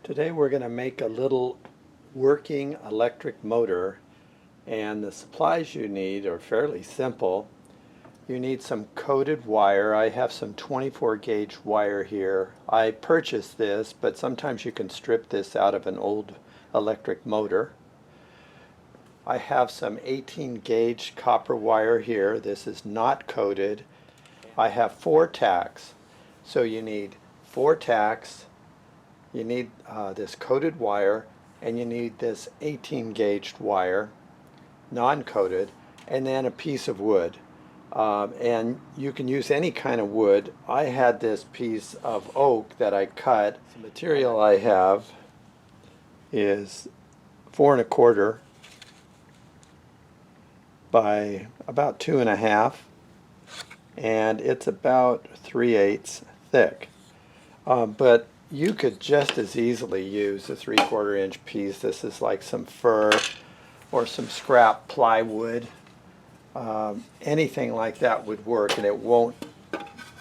Today we're going to make a little working electric motor, and the supplies you need are fairly simple. You need some coated wire. I have some 24 gauge wire here. I purchased this, but sometimes you can strip this out of an old electric motor. I have some 18 gauge copper wire here. This is not coated. I have 4 tacks. So you need 4 tacks. You need this coated wire, and you need this 18 gauge wire, non-coated, and then a piece of wood. And you can use any kind of wood. I had this piece of oak that I cut. The material I have is 4 1/4 by about 2 1/2, and it's about 3/8 thick. But you could just as easily use a 3/4 inch piece. This is like some fir or some scrap plywood. Anything like that would work, and it won't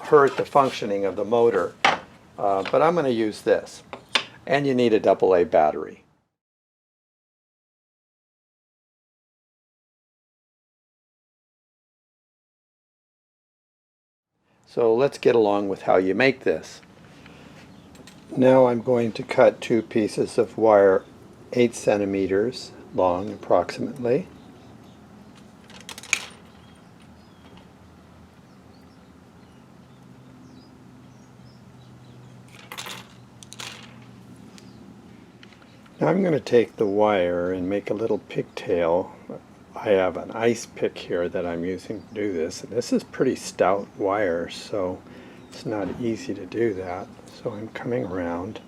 hurt the functioning of the motor. But I'm going to use this. And you need a AA battery. So let's get along with how you make this. Now I'm going to cut 2 pieces of wire 8 centimeters long approximately. Now I'm going to take the wire and make a little pigtail. I have an ice pick here that I'm using to do this, and this is pretty stout wire, so it's not easy to do that. So I'm coming around,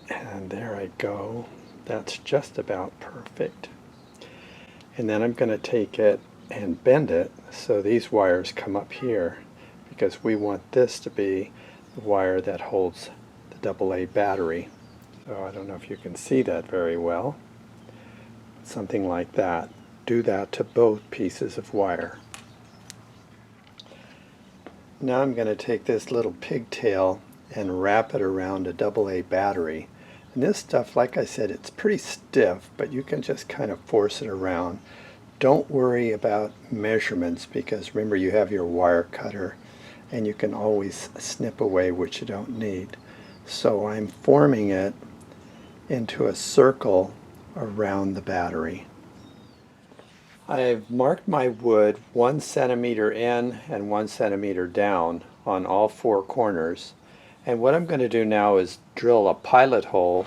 and there I go. That's just about perfect. And then I'm going to take it and bend it so these wires come up here, because we want this to be the wire that holds the AA battery. So I don't know if you can see that very well. Something like that. Do that to both pieces of wire. Now I'm going to take this little pigtail and wrap it around a AA battery. And this stuff, like I said, it's pretty stiff, but you can just kind of force it around. Don't worry about measurements, because remember, you have your wire cutter and you can always snip away what you don't need. So I'm forming it into a circle around the battery. I've marked my wood 1 centimeter in and 1 centimeter down on all 4 corners. And what I'm going to do now is drill a pilot hole.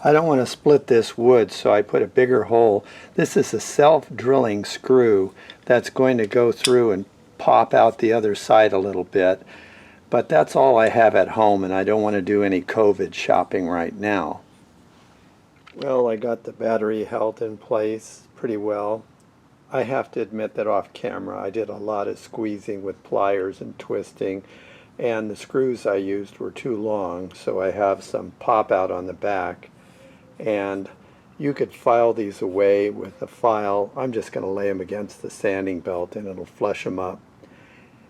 I don't want to split this wood, so I put a bigger hole. This is a self-drilling screw that's going to go through and pop out the other side a little bit. But that's all I have at home, and I don't want to do any COVID shopping right now. Well, I got the battery held in place pretty well. I have to admit that off camera I did a lot of squeezing with pliers and twisting, and the screws I used were too long, so I have some pop out on the back. And you could file these away with a file. I'm just going to lay them against the sanding belt and it'll flush them up.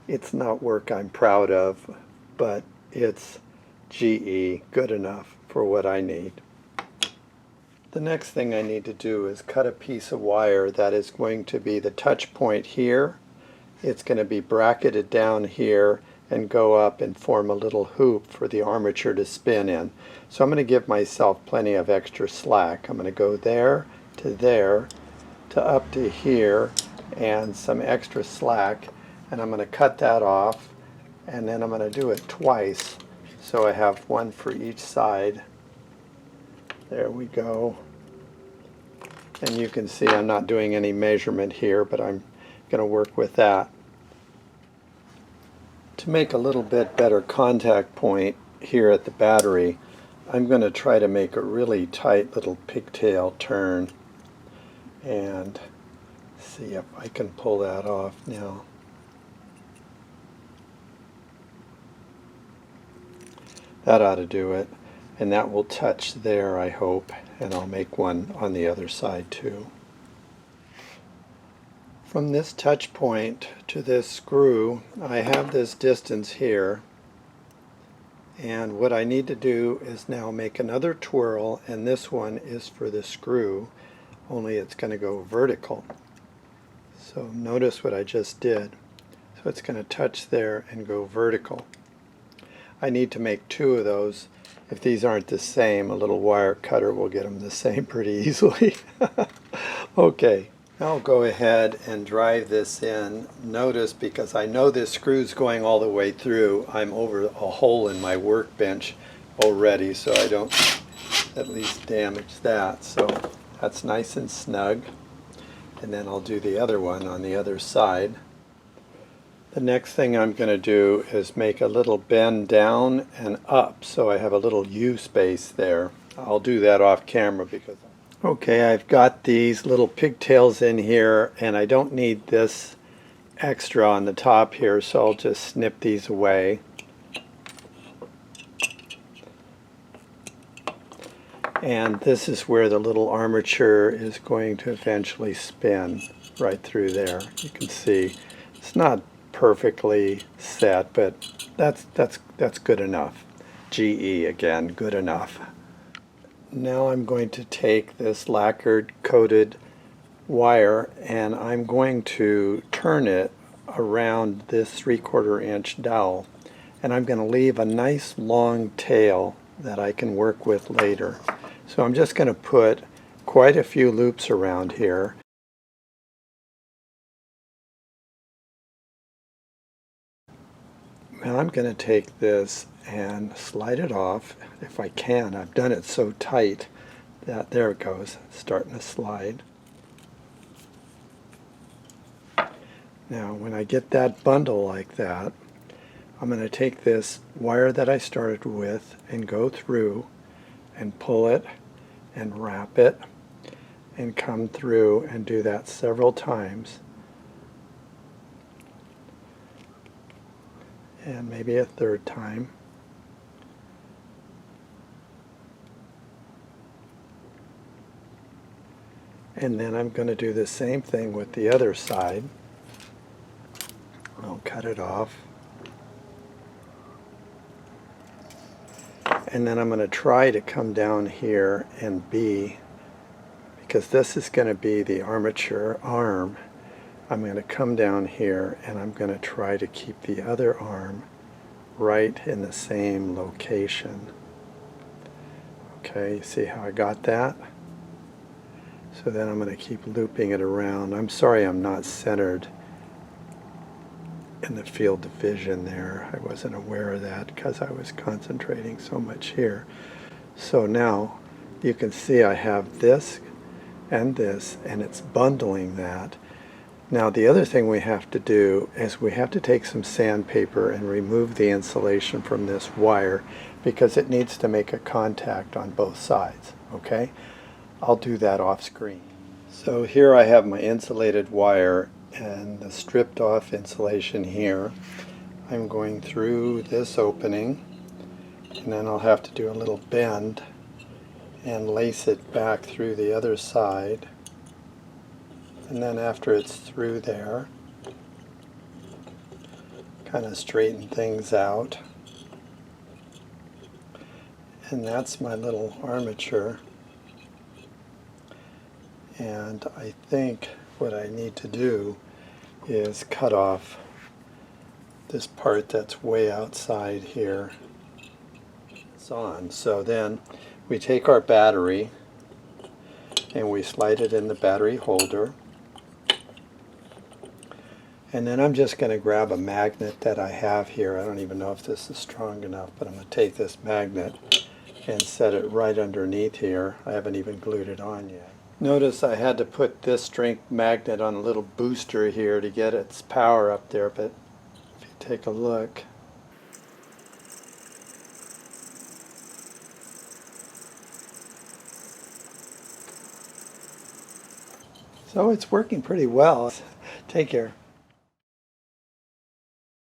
It's not work I'm proud of, but it's GE, good enough for what I need. The next thing I need to do is cut a piece of wire that is going to be the touch point here. It's going to be bracketed down here and go up and form a little hoop for the armature to spin in. So I'm going to give myself plenty of extra slack. I'm going to go there to up to here, and some extra slack, and I'm going to cut that off, and then I'm going to do it twice, so I have one for each side. There we go. And you can see I'm not doing any measurement here, but I'm going to work with that. To make a little bit better contact point here at the battery, I'm going to try to make a really tight little pigtail turn, and see if I can pull that off now. That ought to do it, and that will touch there, I hope, and I'll make one on the other side too. From this touch point to this screw, I have this distance here, and what I need to do is now make another twirl, and this one is for the screw, only it's going to go vertical. So notice what I just did. So it's going to touch there and go vertical. I need to make two of those. If these aren't the same, a little wire cutter will get them the same pretty easily. Okay, I'll go ahead and drive this in. Notice, because I know this screw's going all the way through, I'm over a hole in my workbench already, so I don't at least damage that. So that's nice and snug. And then I'll do the other one on the other side. The next thing I'm going to do is make a little bend down and up, so I have a little U space there. I'll do that off camera because... Okay, I've got these little pigtails in here, and I don't need this extra on the top here, so I'll just snip these away. And this is where the little armature is going to eventually spin, right through there. You can see it's not perfectly set, but that's good enough. GE again, good enough. Now I'm going to take this lacquered coated wire and I'm going to turn it around this 3/4 inch dowel, and I'm going to leave a nice long tail that I can work with later. So I'm just going to put quite a few loops around here. Now I'm going to take this and slide it off if I can. I've done it so tight that there it goes, it's starting to slide. Now when I get that bundle like that, I'm going to take this wire that I started with and go through and pull it and wrap it and come through and do that several times. And maybe a third time. And then I'm going to do the same thing with the other side. I'll cut it off. And then I'm going to try to come down here and because this is going to be the armature arm, I'm going to come down here and I'm going to try to keep the other arm right in the same location. Okay, you see how I got that? So then I'm going to keep looping it around. I'm sorry I'm not centered in the field of vision there. I wasn't aware of that because I was concentrating so much here. So now you can see I have this, and it's bundling that. Now the other thing we have to do is we have to take some sandpaper and remove the insulation from this wire because it needs to make a contact on both sides. Okay? I'll do that off screen. So here I have my insulated wire and the stripped off insulation here. I'm going through this opening, and then I'll have to do a little bend and lace it back through the other side. And then after it's through there, kind of straighten things out. And that's my little armature. And I think what I need to do is cut off this part that's way outside here. It's on. So then we take our battery and we slide it in the battery holder. And then I'm just going to grab a magnet that I have here. I don't even know if this is strong enough, but I'm going to take this magnet and set it right underneath here. I haven't even glued it on yet. Notice I had to put this strength magnet on a little booster here to get its power up there, but if you take a look, so it's working pretty well. Take care.